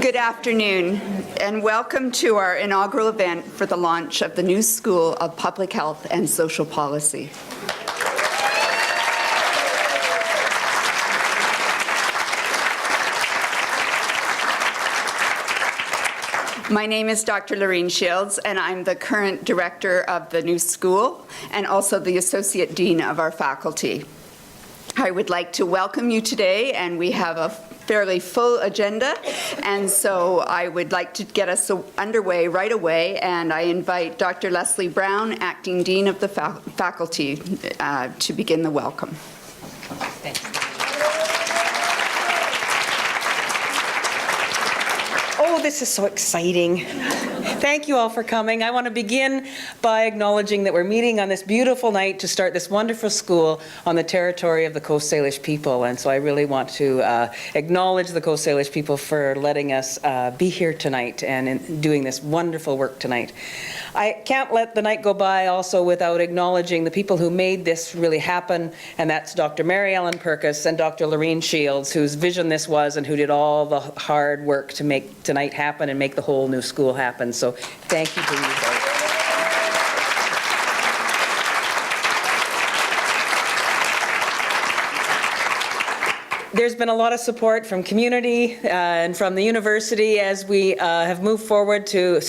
Good afternoon, and welcome to our inaugural event for the launch of the new School of Public Health and Social Policy. My name is Dr. Lorraine Shields, and I'm the current director of the new school and also the Associate Dean of our faculty. I would like to welcome you today, and we have a fairly full agenda, and so I would like to get us underway right away, and I invite Dr. Leslie Brown, Acting Dean of the faculty, to begin the welcome. Thanks. Oh, this is so exciting. Thank you all for coming. I want to begin by acknowledging that we're meeting on this beautiful night to start this wonderful school on the territory of the Coast Salish people. And so I really want to acknowledge the Coast Salish people for letting us be here tonight and in doing this wonderful work tonight. I can't let the night go by also without acknowledging the people who made this really happen, and that's Dr. Mary Ellen Purkis and Dr. Lorraine Shields, whose vision this was and who did all the hard work to make tonight happen and make the whole new school happen. So thank you to you both. There's been a lot of support from community and from the university as we have moved forward to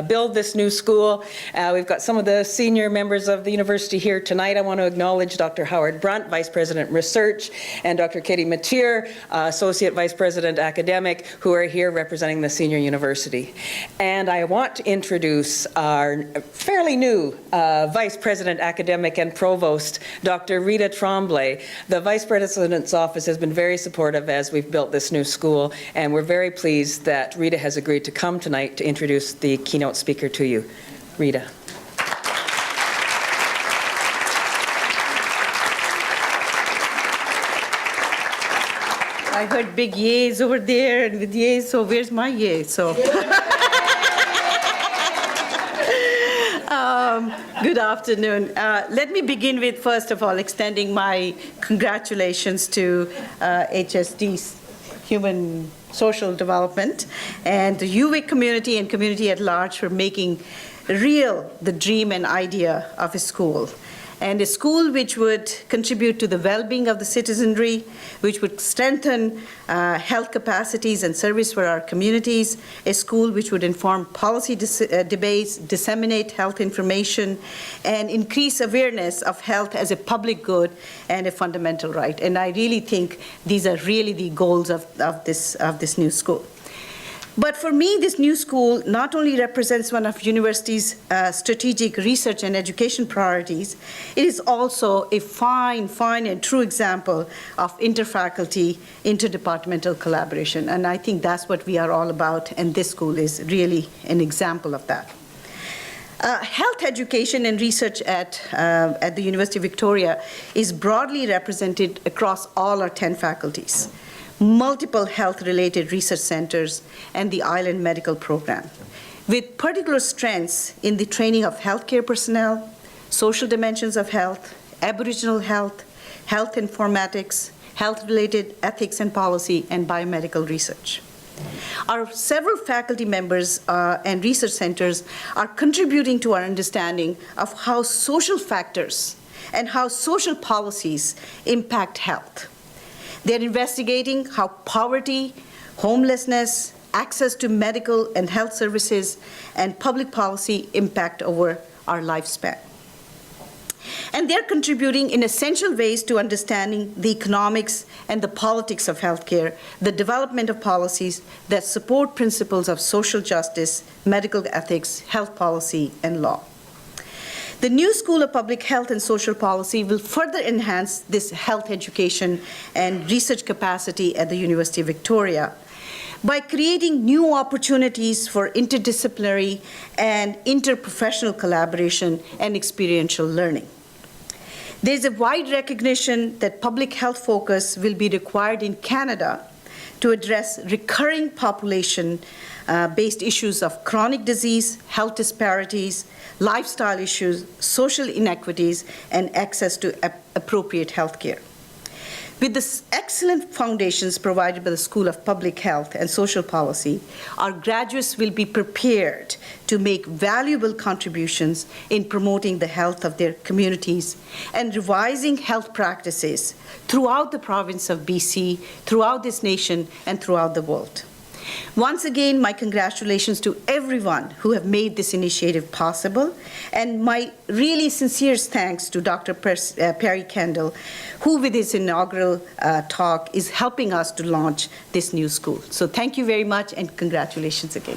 build this new school. We've got some of the senior members of the university here tonight. I want to acknowledge Dr. Howard Brunt, Vice President Research, and Dr. Katie Mateer, Associate Vice President Academic, who are here representing the senior university. And I want to introduce our fairly new Vice President Academic and Provost, Dr. Rita Tremblay. The Vice President's office has been very supportive as we've built this new school, and we're very pleased that Rita has agreed to come tonight to introduce the keynote speaker to you. Rita. I heard big yays over there and with yays, so where's my yay? So. Good afternoon. Let me begin with, first of all, extending my congratulations to HSD's Human Social Development and the UVic community and community at large for making real the dream and idea of a school. And a school which would contribute to the well-being of the citizenry, which would strengthen health capacities and service for our communities, a school which would inform policy debates, disseminate health information, and increase awareness of health as a public good and a fundamental right. And I really think these are really the goals of this new school. But for me, this new school not only represents one of university's strategic research and education priorities, it is also a fine and true example of interfaculty, interdepartmental collaboration. And I think that's what we are all about, and this school is really an example of that. Health education and research at the University of Victoria is broadly represented across all our 10 faculties. Multiple health-related research centers, and the Island Medical Program, with particular strengths in the training of healthcare personnel, social dimensions of health, Aboriginal health, health informatics, health-related ethics and policy, and biomedical research. Our several faculty members and research centers are contributing to our understanding of how social factors and how social policies impact health. They're investigating how poverty, homelessness, access to medical and health services, and public policy impact over our lifespan. And they're contributing in essential ways to understanding the economics and the politics of healthcare, the development of policies that support principles of social justice, medical ethics, health policy, and law. The new School of Public Health and Social Policy will further enhance this health education and research capacity at the University of Victoria by creating new opportunities for interdisciplinary and interprofessional collaboration and experiential learning. There's a wide recognition that public health focus will be required in Canada to address recurring population-based issues of chronic disease, health disparities, lifestyle issues, social inequities, and access to appropriate health care. With the excellent foundations provided by the School of Public Health and Social Policy, our graduates will be prepared to make valuable contributions in promoting the health of their communities and revising health practices throughout the province of BC, throughout this nation, and throughout the world. Once again, my congratulations to everyone who have made this initiative possible, and my really sincere thanks to Dr. Perry Kendall, who with his inaugural talk is helping us to launch this new school. So thank you very much, and congratulations again.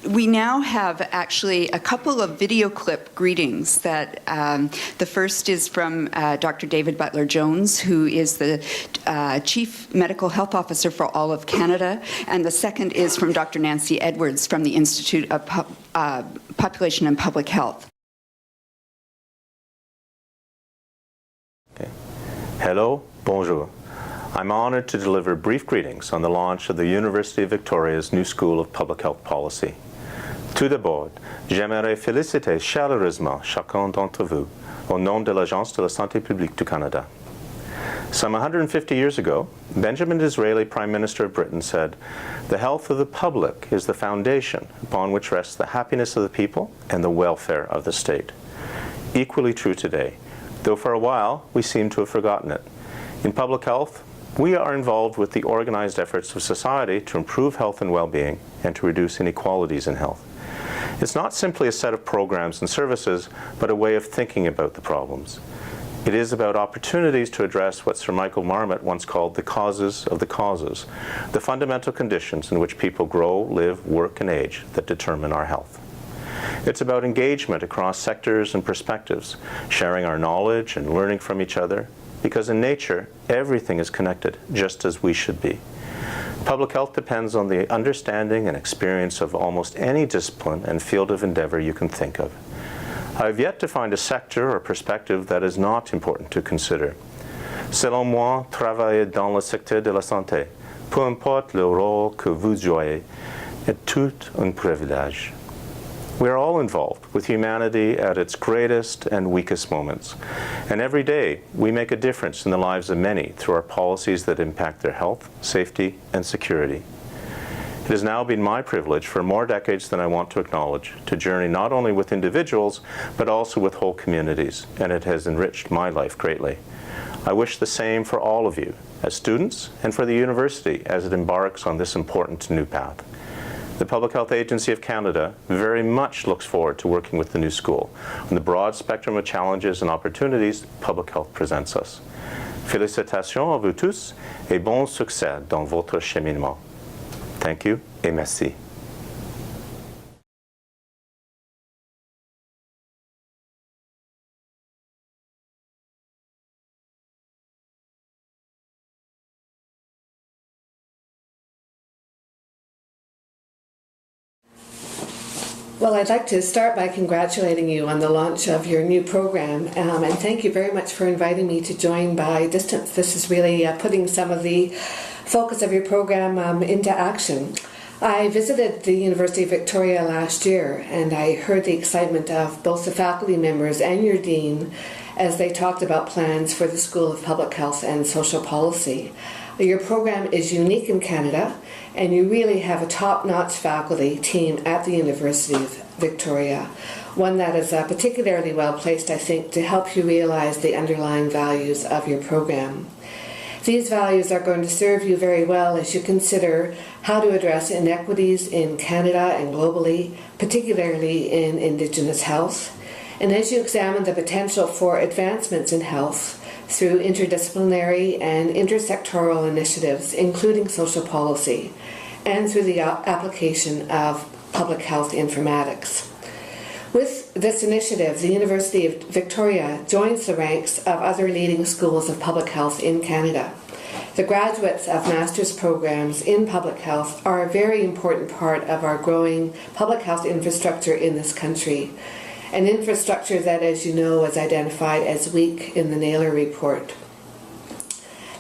We now have actually a couple of video clip greetings that the first is from Dr. David Butler-Jones, who is the Chief Medical Health Officer for all of Canada, and the second is from Dr. Nancy Edwards from the Institute of Population and Public Health. Okay. Hello, bonjour. I'm honored to deliver brief greetings on the launch of the University of Victoria's new School of Public Health Policy. Tout d'abord, j'aimerais féliciter chaleureusement chacun d'entre vous au nom de l'Agence de la Santé publique du Canada. Some 150 years ago, Benjamin Disraeli, Prime Minister of Britain, said, "The health of the public is the foundation upon which rests the happiness of the people and the welfare of the state." Equally true today, though for a while we seem to have forgotten it. In public health, we are involved with the organized efforts of society to improve health and well-being and to reduce inequalities in health. It's not simply a set of programs and services, but a way of thinking about the problems. It is about opportunities to address what Sir Michael Marmot once called the causes of the causes, the fundamental conditions in which people grow, live, work, and age that determine our health. It's about engagement across sectors and perspectives, sharing our knowledge and learning from each other, because in nature, everything is connected, just as we should be. Public health depends on the understanding and experience of almost any discipline and field of endeavor you can think of. I have yet to find a sector or perspective that is not important to consider. Selon moi, travailler dans le secteur de la santé, peu importe le rôle que vous jouez, est tout un privilège. We are all involved with humanity at its greatest and weakest moments. And every day, we make a difference in the lives of many through our policies that impact their health, safety, and security. It has now been my privilege for more decades than I want to acknowledge to journey not only with individuals, but also with whole communities, and it has enriched my life greatly. I wish the same for all of you as students and for the university as it embarks on this important new path. The Public Health Agency of Canada very much looks forward to working with the new school on the broad spectrum of challenges and opportunities public health presents us. Félicitations à vous tous et bon succès dans votre cheminement. Thank you et merci. Well, I'd like to start by congratulating you on the launch of your new program, and thank you very much for inviting me to join by distance. This is really putting some of the focus of your program into action. I visited the University of Victoria last year, and I heard the excitement of both the faculty members and your dean as they talked about plans for the School of Public Health and Social Policy. Your program is unique in Canada, and you really have a top-notch faculty team at the University of Victoria, one that is particularly well-placed, I think, to help you realize the underlying values of your program. These values are going to serve you very well as you consider how to address inequities in Canada and globally, particularly in Indigenous health, and as you examine the potential for advancements in health through interdisciplinary and intersectoral initiatives, including social policy, and through the application of public health informatics. With this initiative, the University of Victoria joins the ranks of other leading schools of public health in Canada. The graduates of master's programs in public health are a very important part of our growing public health infrastructure in this country, an infrastructure that, as you know, was identified as weak in the Naylor report.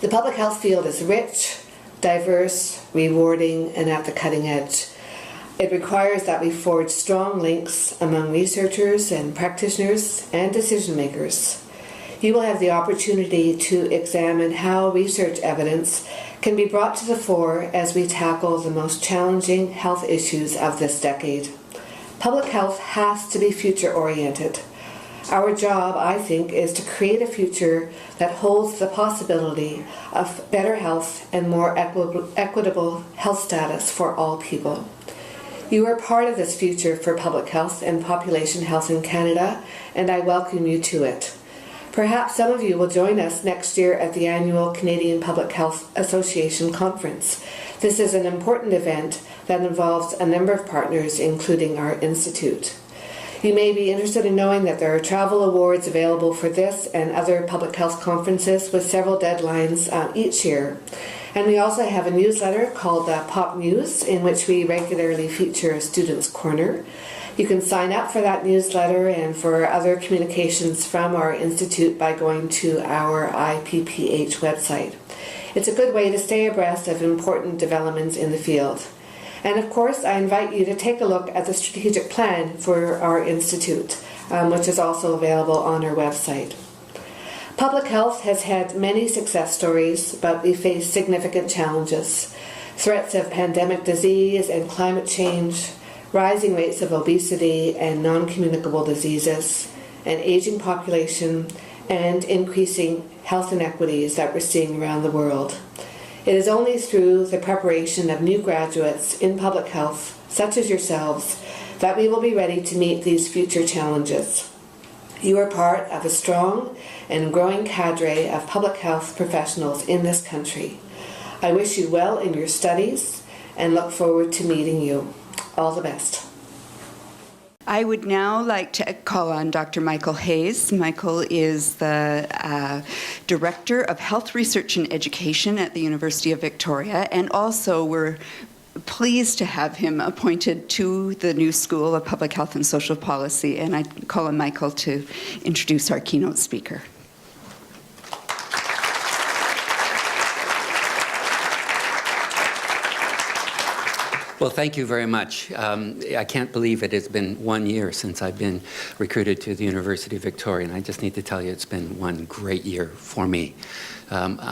The public health field is rich, diverse, rewarding, and at the cutting edge. It requires that we forge strong links among researchers and practitioners and decision makers. You will have the opportunity to examine how research evidence can be brought to the fore as we tackle the most challenging health issues of this decade. Public health has to be future-oriented. Our job, I think, is to create a future that holds the possibility of better health and more equitable health status for all people. You are part of this future for public health and population health in Canada, and I welcome you to it. Perhaps some of you will join us next year at the annual Canadian Public Health Association Conference. This is an important event that involves a number of partners, including our institute. You may be interested in knowing that there are travel awards available for this and other public health conferences with several deadlines each year. And we also have a newsletter called Pop News, in which we regularly feature a Student's Corner. You can sign up for that newsletter and for other communications from our institute by going to our IPPH website. It's a good way to stay abreast of important developments in the field. And of course, I invite you to take a look at the strategic plan for our institute, which is also available on our website. Public health has had many success stories, but we face significant challenges. Threats of pandemic disease and climate change, rising rates of obesity and non-communicable diseases, an aging population, and increasing health inequities that we're seeing around the world. It is only through the preparation of new graduates in public health, such as yourselves, that we will be ready to meet these future challenges. You are part of a strong and growing cadre of public health professionals in this country. I wish you well in your studies and look forward to meeting you. All the best. I would now like to call on Dr. Michael Hayes. Michael is the Director of Health Research and Education at the University of Victoria, and also we're pleased to have him appointed to the new School of Public Health and Social Policy, and I call on Michael to introduce our keynote speaker. Well, thank you very much. I can't believe it has been 1 year since I've been recruited to the University of Victoria, and I just need to tell you it's been one great year for me.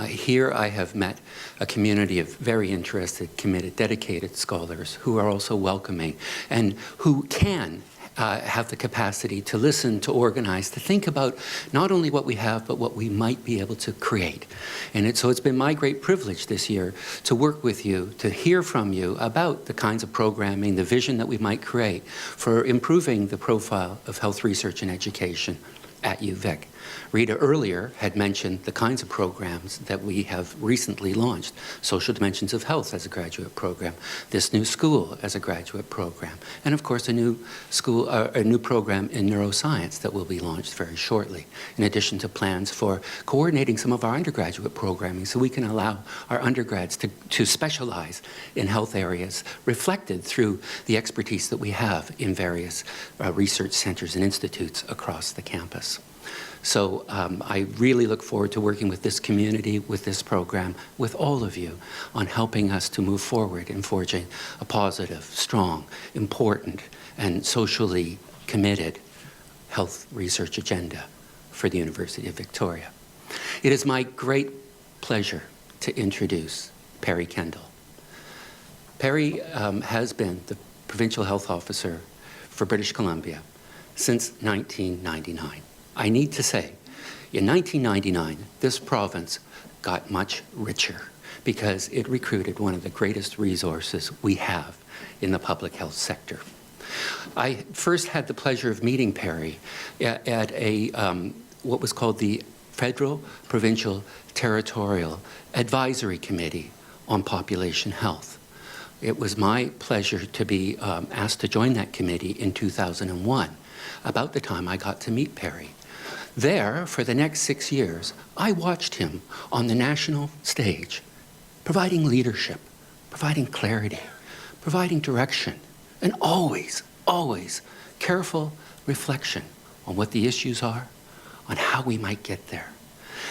Here I have met a community of very interested, committed, dedicated scholars who are also welcoming and who can have the capacity to listen, to organize, to think about not only what we have, but what we might be able to create. And so it's been my great privilege this year to work with you, to hear from you about the kinds of programming, the vision that we might create for improving the profile of health research and education at UVic. Rita earlier had mentioned the kinds of programs that we have recently launched. Social Dimensions of Health as a graduate program, this new school as a graduate program, and of course a new program in neuroscience that will be launched very shortly, in addition to plans for coordinating some of our undergraduate programming so we can allow our undergrads to specialize in health areas reflected through the expertise that we have in various research centers and institutes across the campus. So I really look forward to working with this community, with this program, with all of you on helping us to move forward in forging a positive, strong, important, and socially committed health research agenda for the University of Victoria. It is my great pleasure to introduce Perry Kendall. Perry has been the Provincial Health Officer for British Columbia since 1999. I need to say, in 1999, this province got much richer because it recruited one of the greatest resources we have in the public health sector. I first had the pleasure of meeting Perry at what was called the Federal, Provincial, Territorial Advisory Committee on Population Health. It was my pleasure to be asked to join that committee in 2001, about the time I got to meet Perry. There, for the next 6 years, I watched him on the national stage, providing leadership, providing clarity, providing direction, and always, always careful reflection on what the issues are, on how we might get there.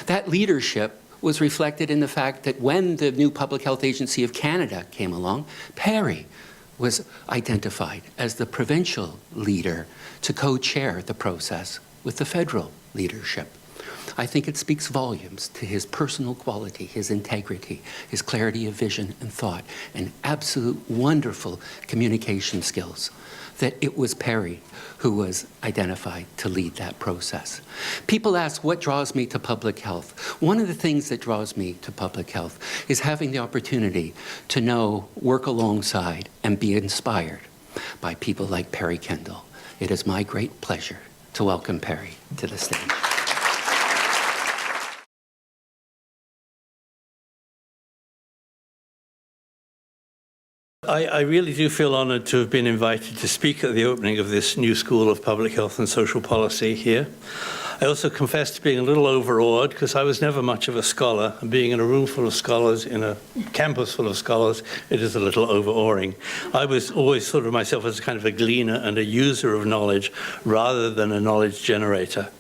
That leadership was reflected in the fact that when the new Public Health Agency of Canada came along, Perry was identified as the provincial leader to co-chair the process with the federal leadership. I think it speaks volumes to his personal quality, his integrity, his clarity of vision and thought, and absolute wonderful communication skills, that it was Perry who was identified to lead that process. People ask, what draws me to public health? One of the things that draws me to public health is having the opportunity to know, work alongside, and be inspired by people like Perry Kendall. It is my great pleasure to welcome Perry to the stage. I really do feel honored to have been invited to speak at the opening of this new School of Public Health and Social Policy here. I also confess to being a little overawed because I was never much of a scholar, and being in a room full of scholars, in a campus full of scholars, it is a little overawing. I was always thought of myself as kind of a gleaner and a user of knowledge rather than a knowledge generator.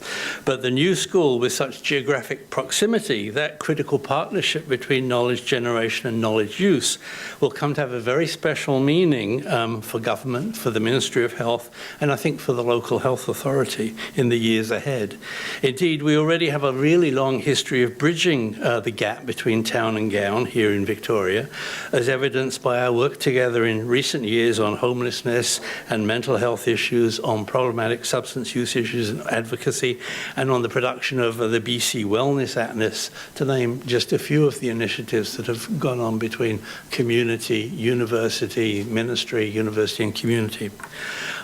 But the new school, with such geographic proximity, that critical partnership between knowledge generation and knowledge use will come to have a very special meaning for government, for the Ministry of Health, and I think for the local health authority in the years ahead. Indeed, we already have a really long history of bridging the gap between town and gown here in Victoria, as evidenced by our work together in recent years on homelessness and mental health issues, on problematic substance use issues and advocacy, and on the production of the BC Wellness Atlas, to name just a few of the initiatives that have gone on between community, university, ministry, university and community.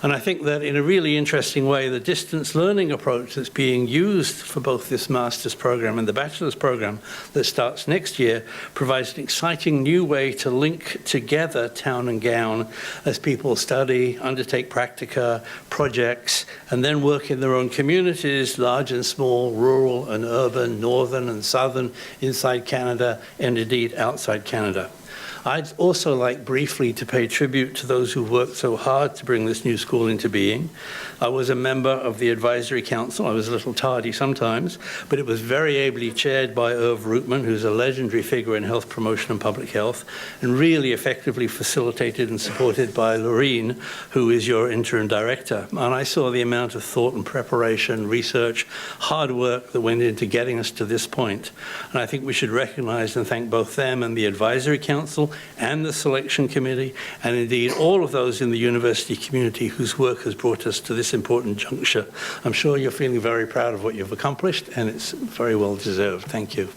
And I think that in a really interesting way, the distance learning approach that's being used for both this master's program and the bachelor's program that starts next year provides an exciting new way to link together town and gown as people study, undertake practica, projects, and then work in their own communities, large and small, rural and urban, northern and southern, inside Canada, and indeed outside Canada. I'd also like briefly to pay tribute to those who worked so hard to bring this new school into being. I was a member of the advisory council. I was a little tardy sometimes, but it was very ably chaired by Irv Rootman, who's a legendary figure in health promotion and public health, and really effectively facilitated and supported by Loreen, who is your interim director. And I saw the amount of thought and preparation, research, hard work that went into getting us to this point. And I think we should recognize and thank both them and the advisory council and the selection committee, and indeed all of those in the university community whose work has brought us to this important juncture. I'm sure you're feeling very proud of what you've accomplished, and it's very well deserved. Thank you.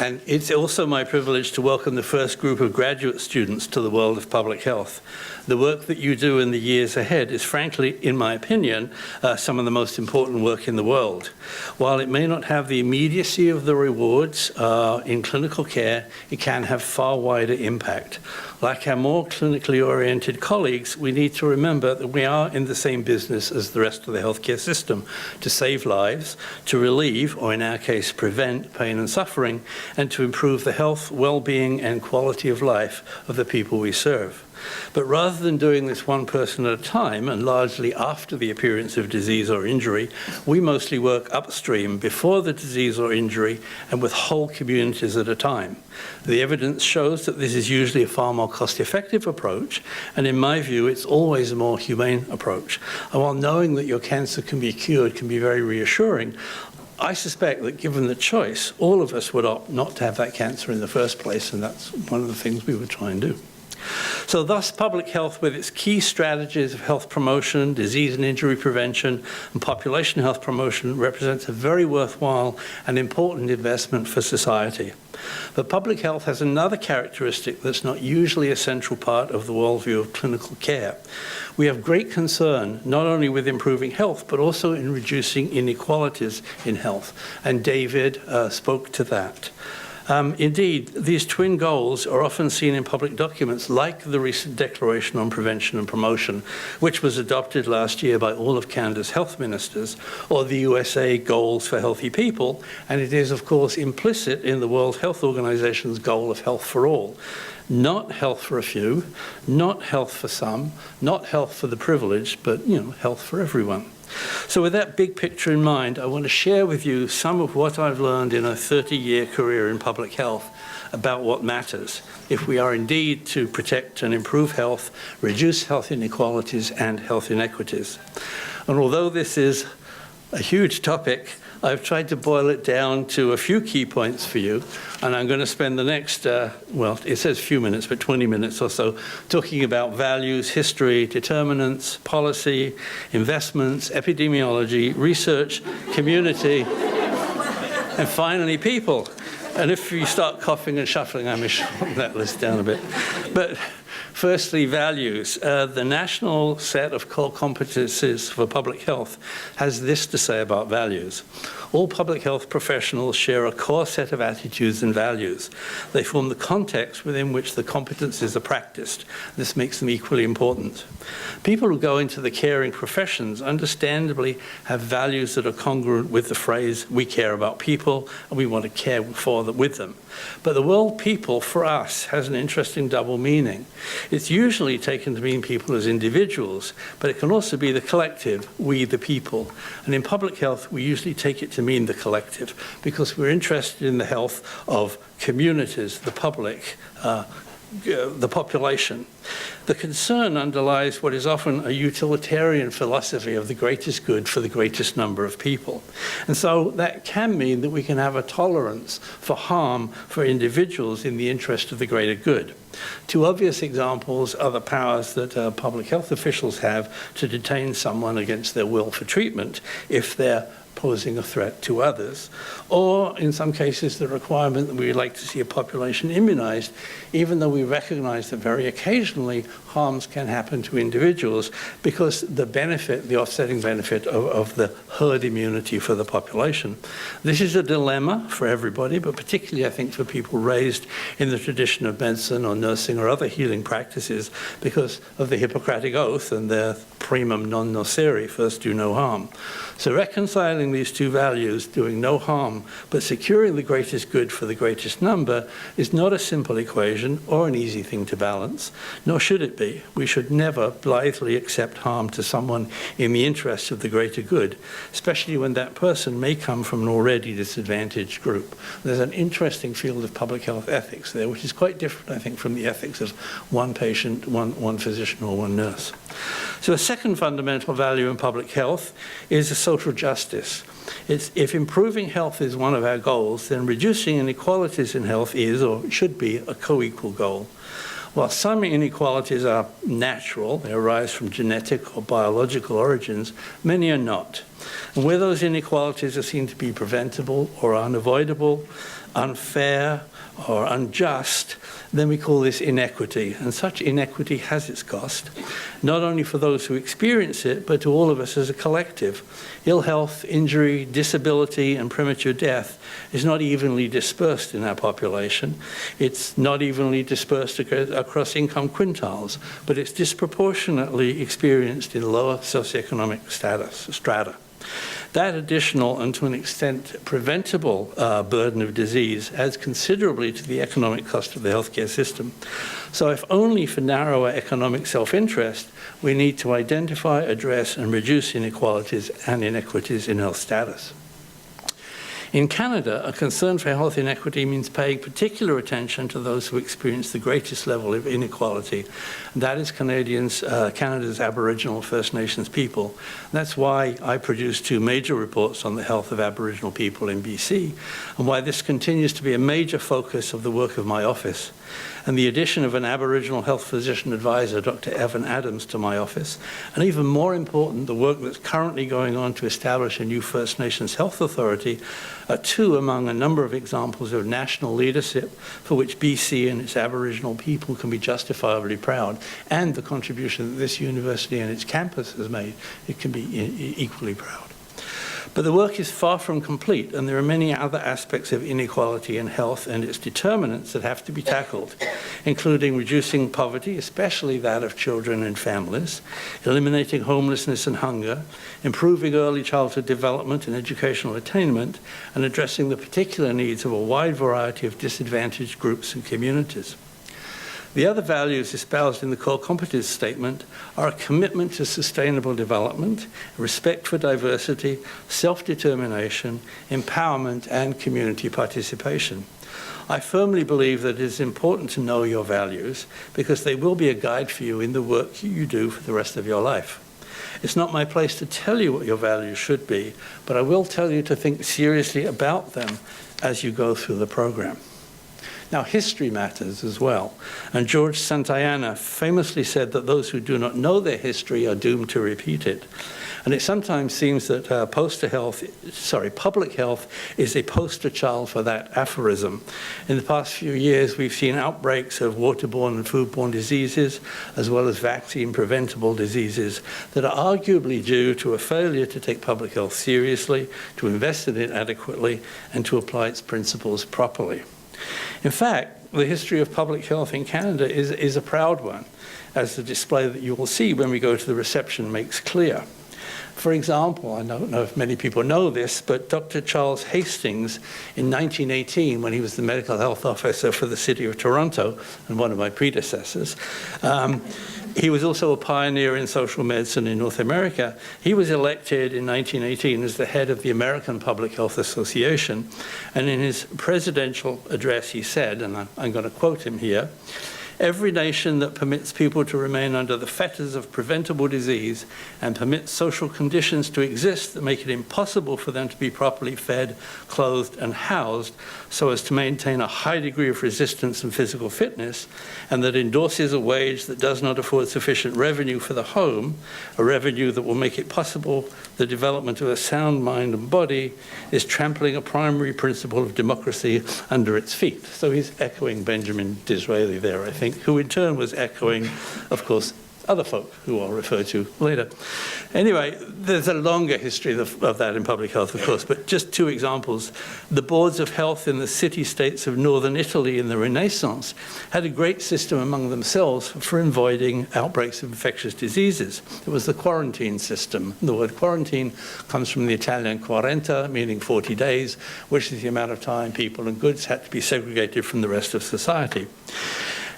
And it's also my privilege to welcome the first group of graduate students to the world of public health. The work that you do in the years ahead is, frankly, in my opinion, some of the most important work in the world. While it may not have the immediacy of the rewards in clinical care, it can have far wider impact. Like our more clinically oriented colleagues, we need to remember that we are in the same business as the rest of the healthcare system, to save lives, to relieve, or in our case, prevent pain and suffering, and to improve the health, well-being, and quality of life of the people we serve. But rather than doing this one person at a time, and largely after the appearance of disease or injury, we mostly work upstream before the disease or injury and with whole communities at a time. The evidence shows that this is usually a far more cost-effective approach, and in my view, it's always a more humane approach. And while knowing that your cancer can be cured can be very reassuring, I suspect that given the choice, all of us would opt not to have that cancer in the first place, and that's one of the things we would try and do. So thus, public health, with its key strategies of health promotion, disease and injury prevention, and population health promotion, represents a very worthwhile and important investment for society. But public health has another characteristic that's not usually a central part of the worldview of clinical care. We have great concern not only with improving health, but also in reducing inequalities in health. And David spoke to that. Indeed, these twin goals are often seen in public documents like the recent Declaration on Prevention and Promotion, which was adopted last year by all of Canada's health ministers, or the USA Goals for Healthy People, and it is, of course, implicit in the World Health Organization's goal of health for all. Not health for a few, not health for some, not health for the privileged, but, health for everyone. So with that big picture in mind, I want to share with you some of what I've learned in a 30-year career in public health about what matters if we are indeed to protect and improve health, reduce health inequalities and health inequities. And although this is a huge topic, I've tried to boil it down to a few key points for you, and I'm going to spend the next, well, it says few minutes, but 20 minutes or so, talking about values, history, determinants, policy, investments, epidemiology, research, community, and finally people. And if you start coughing and shuffling, I may shorten that list down a bit. But firstly, values. The national set of core competencies for public health has this to say about values. All public health professionals share a core set of attitudes and values. They form the context within which the competencies are practiced. This makes them equally important. People who go into the caring professions understandably have values that are congruent with the phrase, we care about people and we want to care for them, with them. But the word people, for us, has an interesting double meaning. It's usually taken to mean people as individuals, but it can also be the collective, we the people. And in public health, we usually take it to mean the collective, because we're interested in the health of communities, the public, the population. The concern underlies what is often a utilitarian philosophy of the greatest good for the greatest number of people. And so that can mean that we can have a tolerance for harm for individuals in the interest of the greater good. Two obvious examples are the powers that public health officials have to detain someone against their will for treatment if they're posing a threat to others, or in some cases the requirement that we would like to see a population immunized, even though we recognize that very occasionally harms can happen to individuals because the benefit, the offsetting benefit of the herd immunity for the population. This is a dilemma for everybody, but particularly I think for people raised in the tradition of medicine or nursing or other healing practices because of the Hippocratic Oath and their primum non nocere, first do no harm. So reconciling these two values, doing no harm, but securing the greatest good for the greatest number, is not a simple equation or an easy thing to balance, nor should it be. We should never blithely accept harm to someone in the interest of the greater good, especially when that person may come from an already disadvantaged group. There's an interesting field of public health ethics there, which is quite different, I think, from the ethics of one patient, one physician, or one nurse. So a second fundamental value in public health is a social justice. If improving health is one of our goals, then reducing inequalities in health is, or should be, a co-equal goal. While some inequalities are natural, they arise from genetic or biological origins, many are not. And where those inequalities are seen to be preventable or unavoidable, unfair or unjust, then we call this inequity. And such inequity has its cost, not only for those who experience it, but to all of us as a collective. Ill health, injury, disability, and premature death is not evenly dispersed in our population. It's not evenly dispersed across income quintiles, but it's disproportionately experienced in lower socioeconomic strata. That additional and to an extent preventable burden of disease adds considerably to the economic cost of the healthcare system. So if only for narrower economic self-interest, we need to identify, address, and reduce inequalities and inequities in health status. In Canada, a concern for health inequity means paying particular attention to those who experience the greatest level of inequality. That is Canada's Aboriginal First Nations people. That's why I produced two major reports on the health of Aboriginal people in BC, and why this continues to be a major focus of the work of my office. And the addition of an Aboriginal health physician advisor, Dr. Evan Adams, to my office, and even more important, the work that's currently going on to establish a new First Nations health authority, are two among a number of examples of national leadership for which BC and its Aboriginal people can be justifiably proud, and the contribution that this university and its campus has made, it can be equally proud. But the work is far from complete, and there are many other aspects of inequality in health and its determinants that have to be tackled, including reducing poverty, especially that of children and families, eliminating homelessness and hunger, improving early childhood development and educational attainment, and addressing the particular needs of a wide variety of disadvantaged groups and communities. The other values espoused in the core competence statement are a commitment to sustainable development, respect for diversity, self-determination, empowerment, and community participation. I firmly believe that it is important to know your values because they will be a guide for you in the work you do for the rest of your life. It's not my place to tell you what your values should be, but I will tell you to think seriously about them as you go through the program. Now, history matters as well, and George Santayana famously said that those who do not know their history are doomed to repeat it. And it sometimes seems that public health is a poster child for that aphorism. In the past few years, we've seen outbreaks of waterborne and foodborne diseases, as well as vaccine-preventable diseases that are arguably due to a failure to take public health seriously, to invest in it adequately, and to apply its principles properly. In fact, the history of public health in Canada is a proud one, as the display that you will see when we go to the reception makes clear. For example, I don't know if many people know this, but Dr. Charles Hastings in 1918, when he was the medical health officer for the city of Toronto, and one of my predecessors, he was also a pioneer in social medicine in North America. He was elected in 1918 as the head of the American Public Health Association, and in his presidential address he said, and I'm going to quote him here, "Every nation that permits people to remain under the fetters of preventable disease and permits social conditions to exist that make it impossible for them to be properly fed, clothed, and housed so as to maintain a high degree of resistance and physical fitness, and that endorses a wage that does not afford sufficient revenue for the home, a revenue that will make it possible the development of a sound mind and body, is trampling a primary principle of democracy under its feet." So he's echoing Benjamin Disraeli there, I think, who in turn was echoing, of course, other folk who I'll refer to later. Anyway, there's a longer history of that in public health, of course, but just two examples. The boards of health in the city-states of northern Italy in the Renaissance had a great system among themselves for avoiding outbreaks of infectious diseases. It was the quarantine system. The word quarantine comes from the Italian quaranta, meaning 40 days, which is the amount of time people and goods had to be segregated from the rest of society.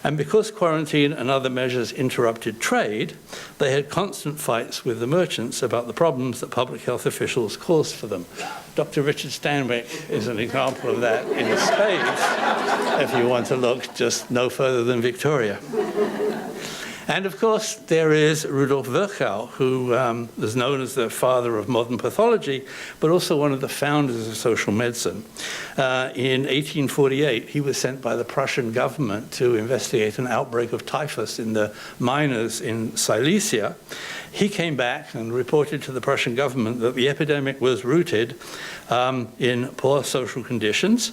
And because quarantine and other measures interrupted trade, they had constant fights with the merchants about the problems that public health officials caused for them. Dr. Richard Stanwyck is an example of that in spades, if you want to look just no further than Victoria. And of course, there is Rudolf Virchow, who is known as the father of modern pathology, but also one of the founders of social medicine. In 1848, he was sent by the Prussian government to investigate an outbreak of typhus in the miners in Silesia. He came back and reported to the Prussian government that the epidemic was rooted in poor social conditions,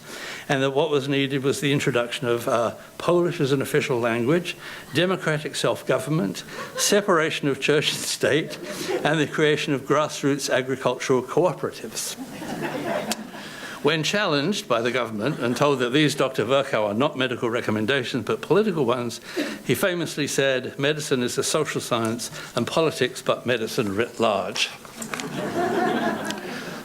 and that what was needed was the introduction of Polish as an official language, democratic self-government, separation of church and state, and the creation of grassroots agricultural cooperatives. When challenged by the government and told that these, Dr. Virchow, are not medical recommendations but political ones, he famously said, "Medicine is a social science and politics but medicine writ large."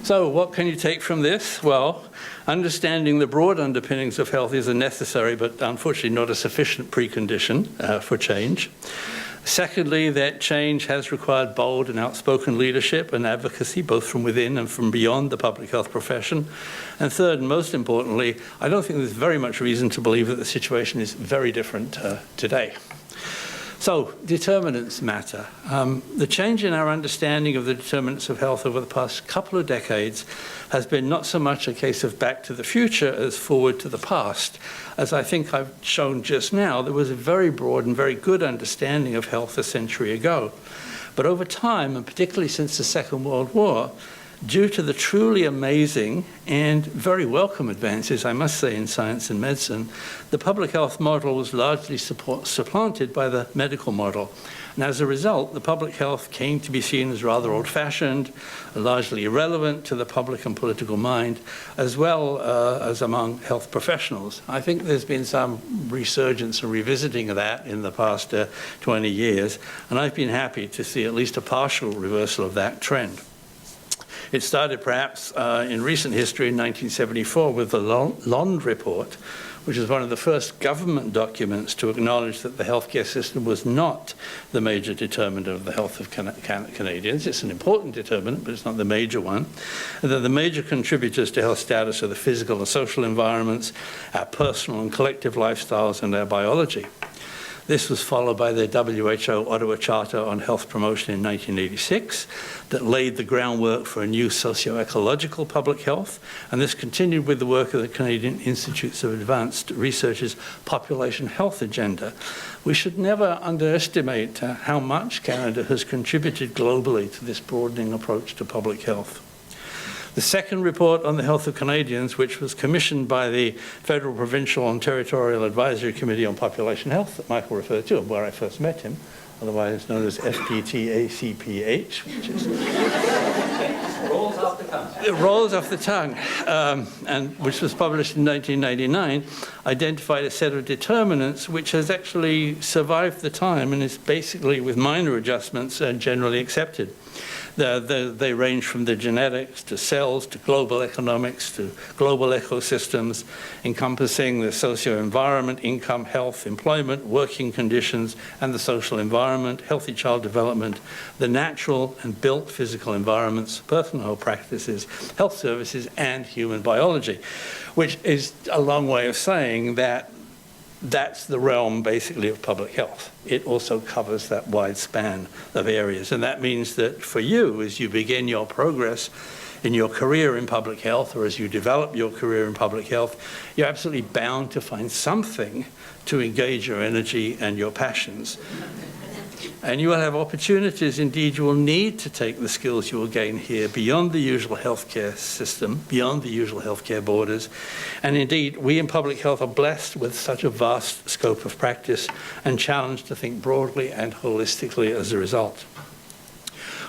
So what can you take from this? Well, understanding the broad underpinnings of health is a necessary but unfortunately not a sufficient precondition for change. Secondly, that change has required bold and outspoken leadership and advocacy, both from within and from beyond the public health profession. And third, and most importantly, I don't think there's very much reason to believe that the situation is very different today. So, determinants matter. The change in our understanding of the determinants of health over the past couple of decades has been not so much a case of back to the future as forward to the past. As I think I've shown just now, there was a very broad and very good understanding of health a century ago. But over time, and particularly since the Second World War, due to the truly amazing and very welcome advances, I must say, in science and medicine, the public health model was largely supplanted by the medical model. And as a result, the public health came to be seen as rather old-fashioned, largely irrelevant to the public and political mind, as well as among health professionals. I think there's been some resurgence and revisiting of that in the past 20 years, and I've been happy to see at least a partial reversal of that trend. It started perhaps in recent history in 1974 with the Lond Report, which was one of the first government documents to acknowledge that the healthcare system was not the major determinant of the health of Canadians. It's an important determinant, but it's not the major one. And that the major contributors to health status are the physical and social environments, our personal and collective lifestyles, and our biology. This was followed by the WHO Ottawa Charter on Health Promotion in 1986 that laid the groundwork for a new socio-ecological public health, and this continued with the work of the Canadian Institutes of Advanced Research's Population Health Agenda. We should never underestimate how much Canada has contributed globally to this broadening approach to public health. The second report on the health of Canadians, which was commissioned by the Federal, Provincial and Territorial Advisory Committee on Population Health that Michael referred to, and where I first met him, otherwise known as FPTACPH, which is... rolls off the tongue. It rolls off the tongue, and which was published in 1999, identified a set of determinants which has actually survived the time and is basically, with minor adjustments, generally accepted. They range from the genetics to cells to global economics to global ecosystems, encompassing the socio-environment, income, health, employment, working conditions, and the social environment, healthy child development, the natural and built physical environments, personal health practices, health services, and human biology, which is a long way of saying that that's the realm, basically, of public health. It also covers that wide span of areas. And that means that for you, as you begin your progress in your career in public health, or as you develop your career in public health, you're absolutely bound to find something to engage your energy and your passions. And you will have opportunities, indeed, you will need to take the skills you will gain here beyond the usual healthcare system, beyond the usual healthcare borders. And indeed, we in public health are blessed with such a vast scope of practice and challenged to think broadly and holistically as a result.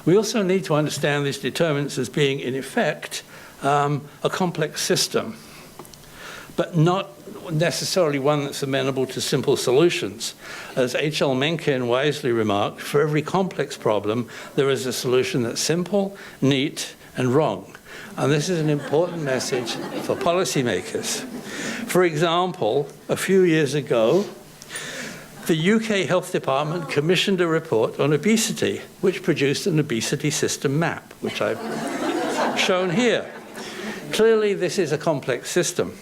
We also need to understand these determinants as being, in effect, a complex system, but not necessarily one that's amenable to simple solutions. As H.L. Mencken wisely remarked, for every complex problem, there is a solution that's simple, neat, and wrong. And this is an important message for policymakers. For example, a few years ago, the UK Health Department commissioned a report on obesity, which produced an obesity system map, which I've shown here. Clearly, this is a complex system.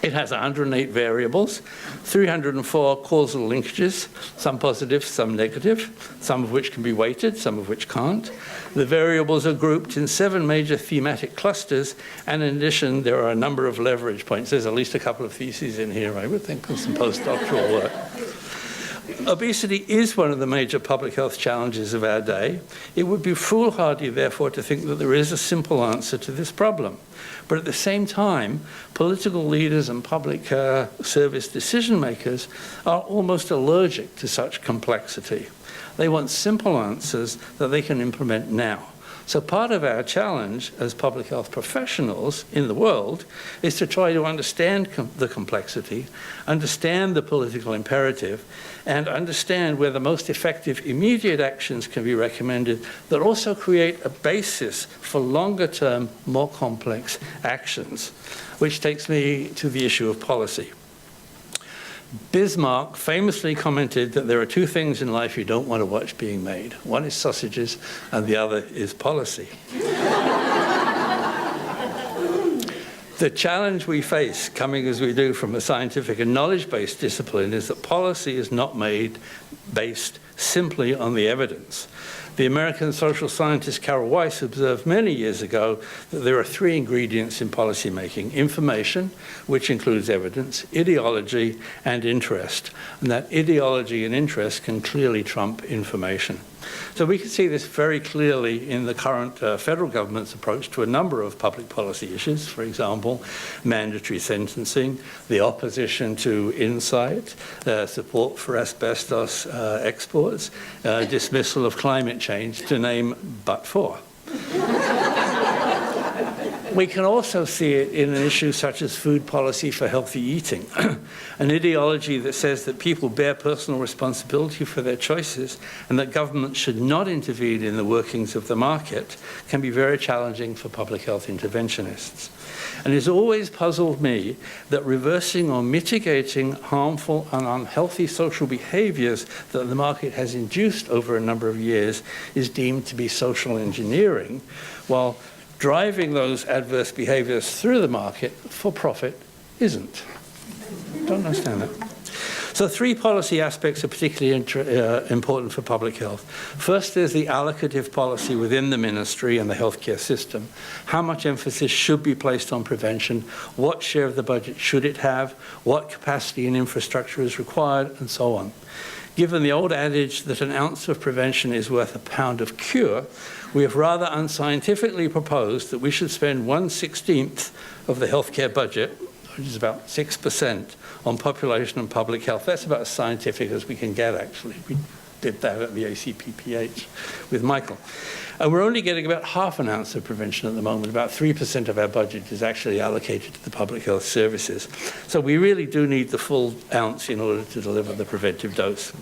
It has 108 variables, 304 causal linkages, some positive, some negative, some of which can be weighted, some of which can't. The variables are grouped in 7 major thematic clusters, and in addition, there are a number of leverage points. There's at least a couple of theses in here, I would think, and some postdoctoral work. Obesity is one of the major public health challenges of our day. It would be foolhardy, therefore, to think that there is a simple answer to this problem. But at the same time, political leaders and public service decision makers are almost allergic to such complexity. They want simple answers that they can implement now. So part of our challenge as public health professionals in the world is to try to understand the complexity, understand the political imperative, and understand where the most effective immediate actions can be recommended that also create a basis for longer-term, more complex actions, which takes me to the issue of policy. Bismarck famously commented that there are 2 things in life you don't want to watch being made. One is sausages, and the other is policy. The challenge we face, coming as we do from a scientific and knowledge-based discipline, is that policy is not made based simply on the evidence. The American social scientist Carol Weiss observed many years ago that there are 3 ingredients in policymaking: information, which includes evidence, ideology, and interest. And that ideology and interest can clearly trump information. So we can see this very clearly in the current federal government's approach to a number of public policy issues. For example, mandatory sentencing, the opposition to insight, support for asbestos exports, dismissal of climate change, to name but 4. We can also see it in an issue such as food policy for healthy eating, an ideology that says that people bear personal responsibility for their choices and that government should not intervene in the workings of the market can be very challenging for public health interventionists. And it's always puzzled me that reversing or mitigating harmful and unhealthy social behaviors that the market has induced over a number of years is deemed to be social engineering, while driving those adverse behaviors through the market for profit isn't. Don't understand that. So 3 policy aspects are particularly important for public health. First, there's the allocative policy within the ministry and the healthcare system. How much emphasis should be placed on prevention? What share of the budget should it have? What capacity and infrastructure is required? And so on. Given the old adage that an ounce of prevention is worth a pound of cure, we have rather unscientifically proposed that we should spend 1/16 of the healthcare budget, which is about 6%, on population and public health. That's about as scientific as we can get, actually. We did that at the ACPPH with Michael. And we're only getting about half an ounce of prevention at the moment. About 3% of our budget is actually allocated to the public health services. So we really do need the full ounce in order to deliver the preventive dose.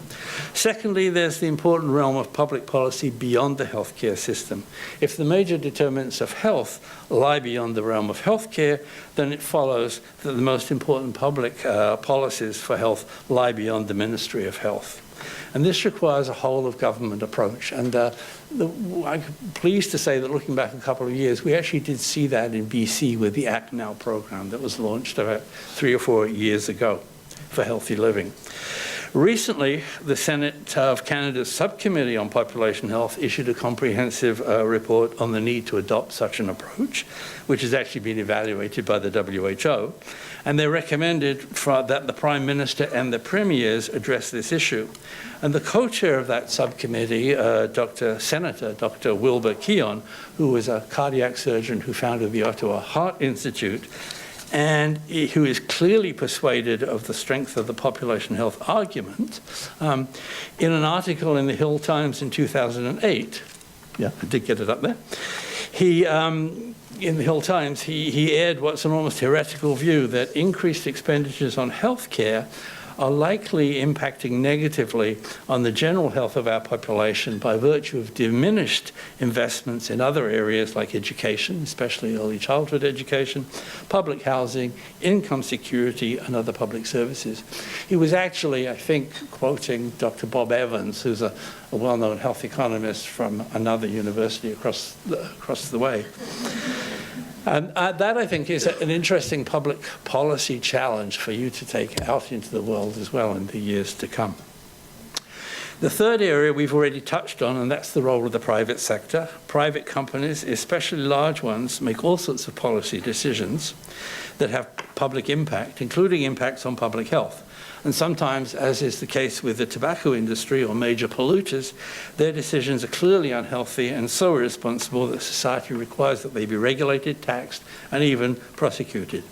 Secondly, there's the important realm of public policy beyond the healthcare system. If the major determinants of health lie beyond the realm of healthcare, then it follows that the most important public policies for health lie beyond the Ministry of Health. And this requires a whole-of-government approach. And I'm pleased to say that looking back a couple of years, we actually did see that in BC with the Act Now program that was launched about 3 or 4 years ago for healthy living. Recently, the Senate of Canada's Subcommittee on Population Health issued a comprehensive report on the need to adopt such an approach, which has actually been evaluated by the WHO. And they recommended that the Prime Minister and the Premiers address this issue. And the co-chair of that subcommittee, Senator Dr. Wilbur Keon, who was a cardiac surgeon who founded the Ottawa Heart Institute, and who is clearly persuaded of the strength of the population health argument, in an article in the Hill Times in 2008, yeah, I did get it up there, in the Hill Times, he aired what's an almost heretical view that increased expenditures on healthcare are likely impacting negatively on the general health of our population by virtue of diminished investments in other areas like education, especially early childhood education, public housing, income security, and other public services. He was actually, I think, quoting Dr. Bob Evans, who's a well-known health economist from another university across the way. And that, I think, is an interesting public policy challenge for you to take out into the world as well in the years to come. The third area we've already touched on, and that's the role of the private sector. Private companies, especially large ones, make all sorts of policy decisions that have public impact, including impacts on public health. And sometimes, as is the case with the tobacco industry or major polluters, their decisions are clearly unhealthy and so irresponsible that society requires that they be regulated, taxed, and even prosecuted.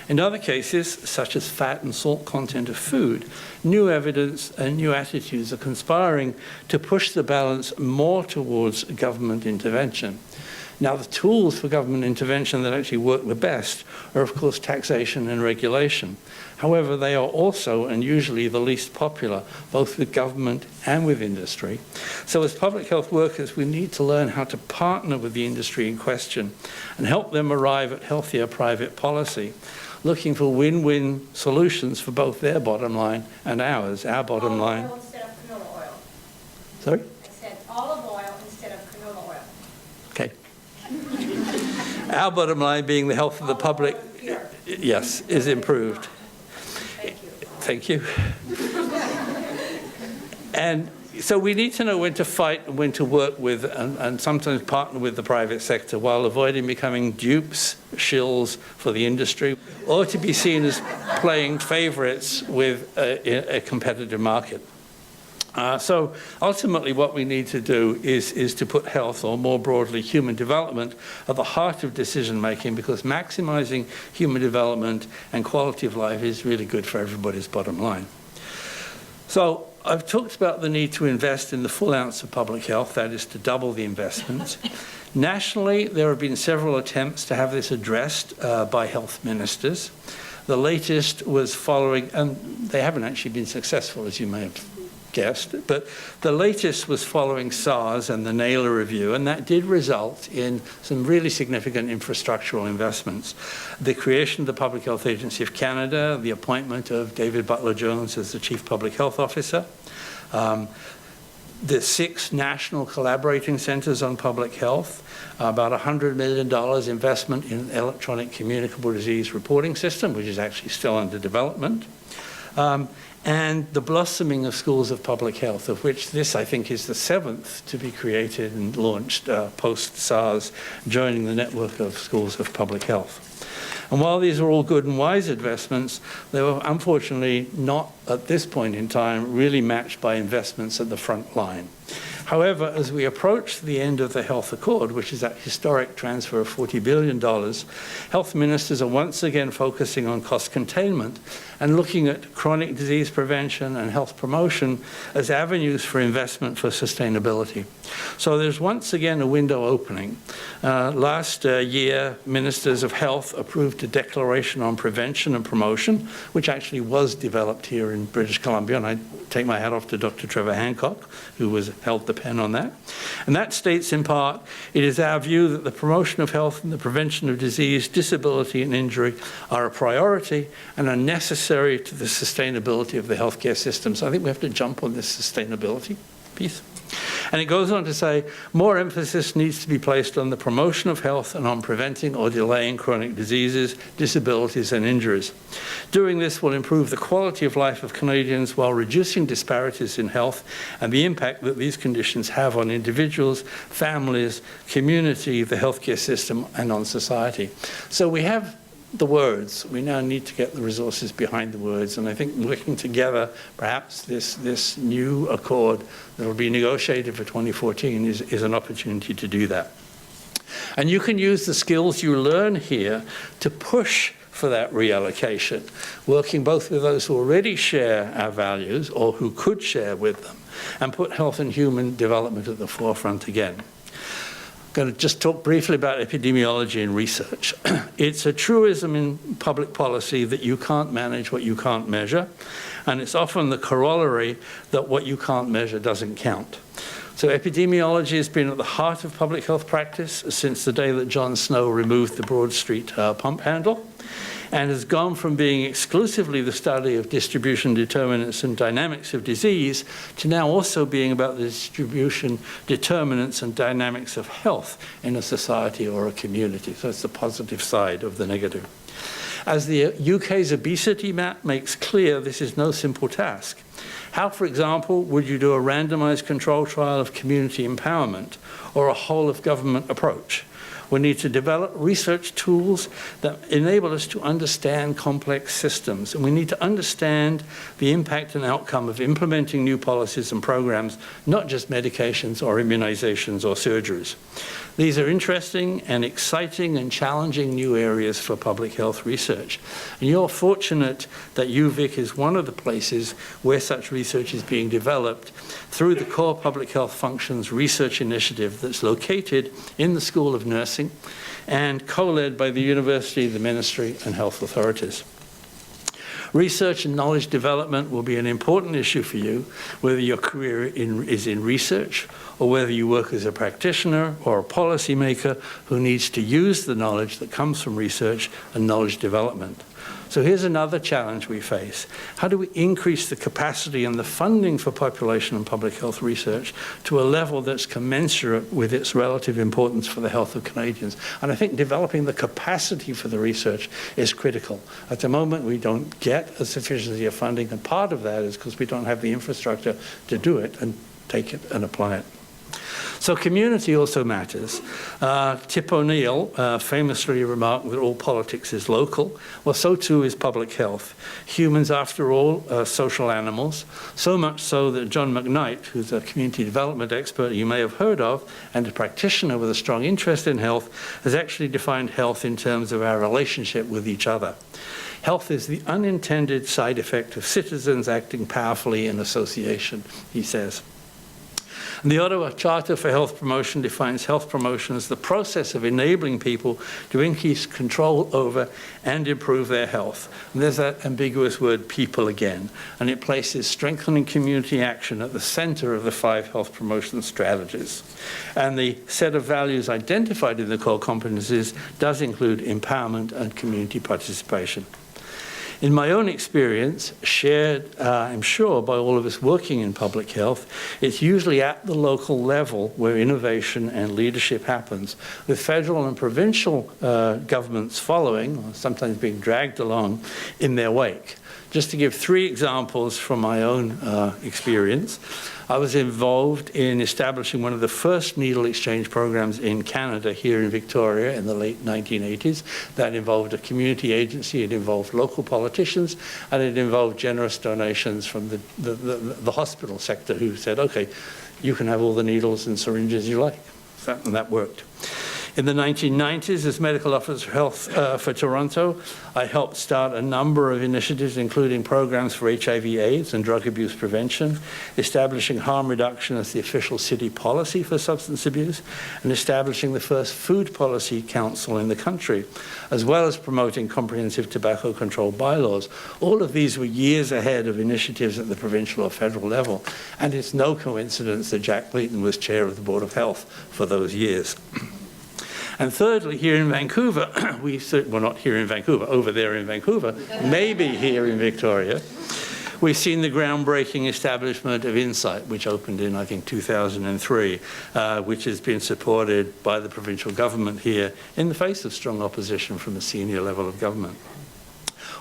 In other cases, such as fat and salt content of food, new evidence and new attitudes are conspiring to push the balance more towards government intervention. Now, the tools for government intervention that actually work the best are, of course, taxation and regulation. However, they are also, and usually, the least popular, both with government and with industry. So as public health workers, we need to learn how to partner with the industry in question and help them arrive at healthier private policy, looking for win-win solutions for both their bottom line and ours, our bottom line. Olive oil instead of canola oil. Sorry? I said olive oil instead of canola oil. Okay. Our bottom line being the health of the public, yes, is improved. Thank you. And so we need to know when to fight and when to work with and sometimes partner with the private sector while avoiding becoming dupes, shills for the industry, or to be seen as playing favorites with a competitive market. So ultimately what we need to do is to put health, or more broadly human development, at the heart of decision making, because maximizing human development and quality of life is really good for everybody's bottom line. So I've talked about the need to invest in the full ounce of public health, that is to double the investment. Nationally, there have been several attempts to have this addressed by health ministers. The latest was following, and they haven't actually been successful, as you may have guessed, but the latest was following SARS and the Naylor Review, and that did result in some really significant infrastructural investments. The creation of the Public Health Agency of Canada, the appointment of David Butler-Jones as the Chief Public Health Officer, the 6 national collaborating centers on public health, about $100 million investment in electronic communicable disease reporting system, which is actually still under development, and the blossoming of schools of public health, of which this, I think, is the 7th to be created and launched post-SARS, joining the network of schools of public health. And while these are all good and wise investments, they were unfortunately not, at this point in time, really matched by investments at the front line. However, as we approach the end of the Health Accord, which is that historic transfer of $40 billion, health ministers are once again focusing on cost containment and looking at chronic disease prevention and health promotion as avenues for investment for sustainability. So there's once again a window opening. Last year, ministers of health approved a declaration on prevention and promotion, which actually was developed here in British Columbia, and I take my hat off to Dr. Trevor Hancock, who held the pen on that. And that states in part, it is our view that the promotion of health and the prevention of disease, disability and injury are a priority and are necessary to the sustainability of the healthcare system. So I think we have to jump on this sustainability piece. And it goes on to say, more emphasis needs to be placed on the promotion of health and on preventing or delaying chronic diseases, disabilities and injuries. Doing this will improve the quality of life of Canadians while reducing disparities in health and the impact that these conditions have on individuals, families, community, the healthcare system and on society. So we have the words. We now need to get the resources behind the words, and I think working together, perhaps this new accord that will be negotiated for 2014 is an opportunity to do that. And you can use the skills you learn here to push for that reallocation, working both with those who already share our values or who could share with them, and put health and human development at the forefront again. Going to just talk briefly about epidemiology and research. It's a truism in public policy that you can't manage what you can't measure, and it's often the corollary that what you can't measure doesn't count. So epidemiology has been at the heart of public health practice since the day that John Snow removed the Broad Street pump handle, and has gone from being exclusively the study of distribution, determinants, and dynamics of disease to now also being about the distribution, determinants, and dynamics of health in a society or a community. So it's the positive side of the negative. As the UK's obesity map makes clear, this is no simple task. How, for example, would you do a randomized control trial of community empowerment or a whole-of-government approach? We need to develop research tools that enable us to understand complex systems. And we need to understand the impact and outcome of implementing new policies and programs, not just medications or immunizations or surgeries. These are interesting and exciting and challenging new areas for public health research. And you're fortunate that UVic is one of the places where such research is being developed through the Core Public Health Functions Research Initiative that's located in the School of Nursing and co-led by the University, the Ministry, and health authorities. Research and knowledge development will be an important issue for you, whether your career is in research or whether you work as a practitioner or a policymaker who needs to use the knowledge that comes from research and knowledge development. So here's another challenge we face. How do we increase the capacity and the funding for population and public health research to a level that's commensurate with its relative importance for the health of Canadians? And I think developing the capacity for the research is critical. At the moment, we don't get a sufficiency of funding, and part of that is because we don't have the infrastructure to do it and take it and apply it. So community also matters. Tip O'Neill famously remarked that all politics is local. Well, so too is public health. Humans, after all, are social animals, so much so that John McKnight, who's a community development expert you may have heard of, and a practitioner with a strong interest in health, has actually defined health in terms of our relationship with each other. Health is the unintended side effect of citizens acting powerfully in association, he says. And the Ottawa Charter for Health Promotion defines health promotion as the process of enabling people to increase control over and improve their health. And there's that ambiguous word people again, and it places strengthening community action at the center of the 5 health promotion strategies. And the set of values identified in the core competencies does include empowerment and community participation. In my own experience, shared, I'm sure, by all of us working in public health, it's usually at the local level where innovation and leadership happens, with federal and provincial governments following, or sometimes being dragged along in their wake. Just to give 3 examples from my own experience, I was involved in establishing one of the first needle exchange programs in Canada here in Victoria in the late 1980s. That involved a community agency, it involved local politicians, and it involved generous donations from the hospital sector who said, okay, you can have all the needles and syringes you like. And that worked. In the 1990s, as Medical Officer of Health for Toronto, I helped start a number of initiatives, including programs for HIV/AIDS and drug abuse prevention, establishing harm reduction as the official city policy for substance abuse, and establishing the first food policy council in the country, as well as promoting comprehensive tobacco control bylaws. All of these were years ahead of initiatives at the provincial or federal level, and it's no coincidence that Jack Clayton was chair of the Board of Health for those years. And thirdly, here in Vancouver, well, not here in Vancouver, over there in Vancouver, maybe here in Victoria, we've seen the groundbreaking establishment of Insight, which opened in, I think, 2003, which has been supported by the provincial government here in the face of strong opposition from the senior level of government.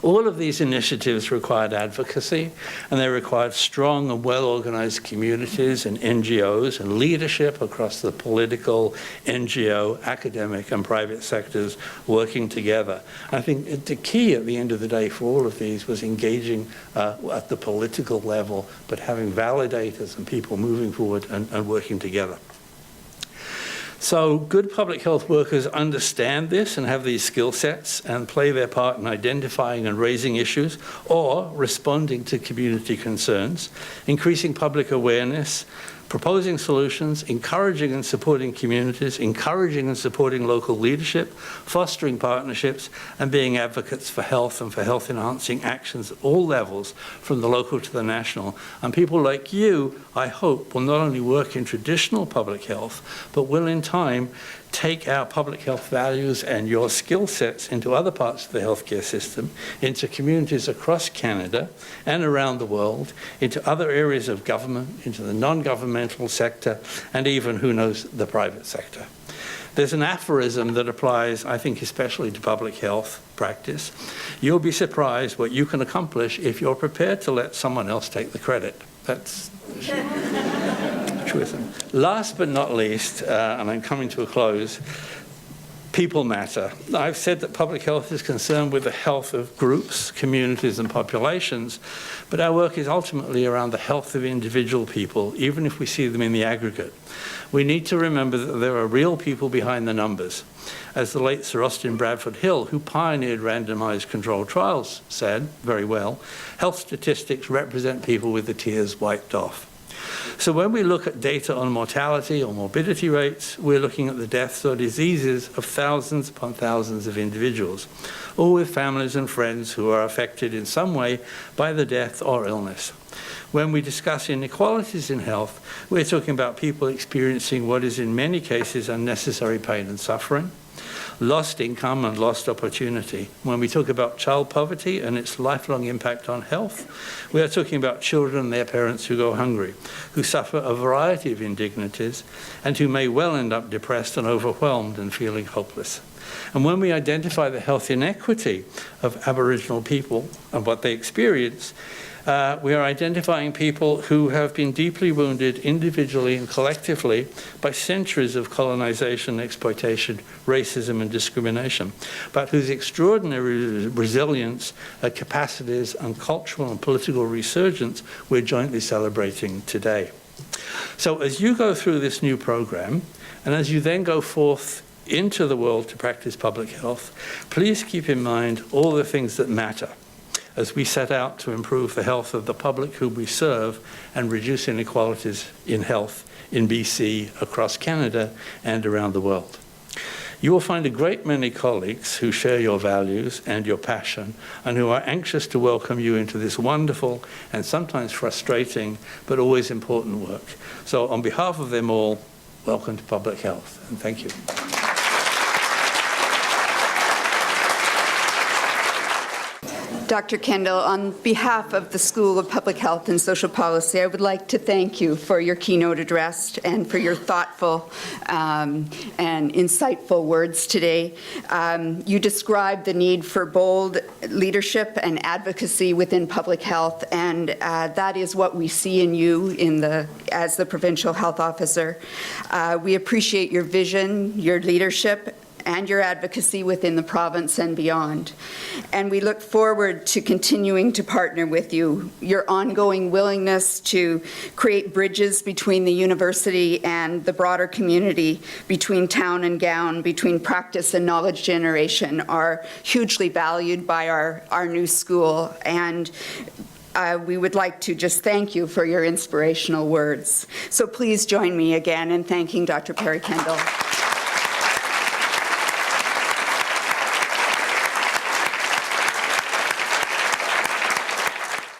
All of these initiatives required advocacy, and they required strong and well-organized communities and NGOs and leadership across the political, NGO, academic, and private sectors working together. I think the key at the end of the day for all of these was engaging at the political level, but having validators and people moving forward and working together. So good public health workers understand this and have these skill sets and play their part in identifying and raising issues or responding to community concerns, increasing public awareness, proposing solutions, encouraging and supporting communities, encouraging and supporting local leadership, fostering partnerships, and being advocates for health and for health-enhancing actions at all levels, from the local to the national. And people like you, I hope, will not only work in traditional public health, but will in time take our public health values and your skill sets into other parts of the healthcare system, into communities across Canada and around the world, into other areas of government, into the non-governmental sector, and even, who knows, the private sector. There's an aphorism that applies, I think, especially to public health practice. You'll be surprised what you can accomplish if you're prepared to let someone else take the credit. That's truism. Last but not least, and I'm coming to a close, people matter. I've said that public health is concerned with the health of groups, communities, and populations, but our work is ultimately around the health of individual people, even if we see them in the aggregate. We need to remember that there are real people behind the numbers. As the late Sir Austin Bradford Hill, who pioneered randomized controlled trials, said very well, health statistics represent people with the tears wiped off. So when we look at data on mortality or morbidity rates, we're looking at the deaths or diseases of thousands upon thousands of individuals, all with families and friends who are affected in some way by the death or illness. When we discuss inequalities in health, we're talking about people experiencing what is in many cases unnecessary pain and suffering, lost income and lost opportunity. When we talk about child poverty and its lifelong impact on health, we are talking about children and their parents who go hungry, who suffer a variety of indignities, and who may well end up depressed and overwhelmed and feeling hopeless. And when we identify the health inequity of Aboriginal people and what they experience, we are identifying people who have been deeply wounded individually and collectively by centuries of colonization, exploitation, racism, and discrimination, but whose extraordinary resilience, capacities, and cultural and political resurgence we're jointly celebrating today. So as you go through this new program, and as you then go forth into the world to practice public health, please keep in mind all the things that matter as we set out to improve the health of the public who we serve and reduce inequalities in health in BC, across Canada, and around the world. You will find a great many colleagues who share your values and your passion and who are anxious to welcome you into this wonderful and sometimes frustrating but always important work. So on behalf of them all, welcome to Public Health, and thank you. Dr. Kendall, on behalf of the School of Public Health and Social Policy, I would like to thank you for your keynote address and for your thoughtful and insightful words today. You described the need for bold leadership and advocacy within public health, and that is what we see in you as the Provincial Health Officer. We appreciate your vision, your leadership, and your advocacy within the province and beyond. And we look forward to continuing to partner with you. Your ongoing willingness to create bridges between the university and the broader community, between town and gown, between practice and knowledge generation are hugely valued by our new school. And we would like to just thank you for your inspirational words. So please join me again in thanking Dr. Perry Kendall.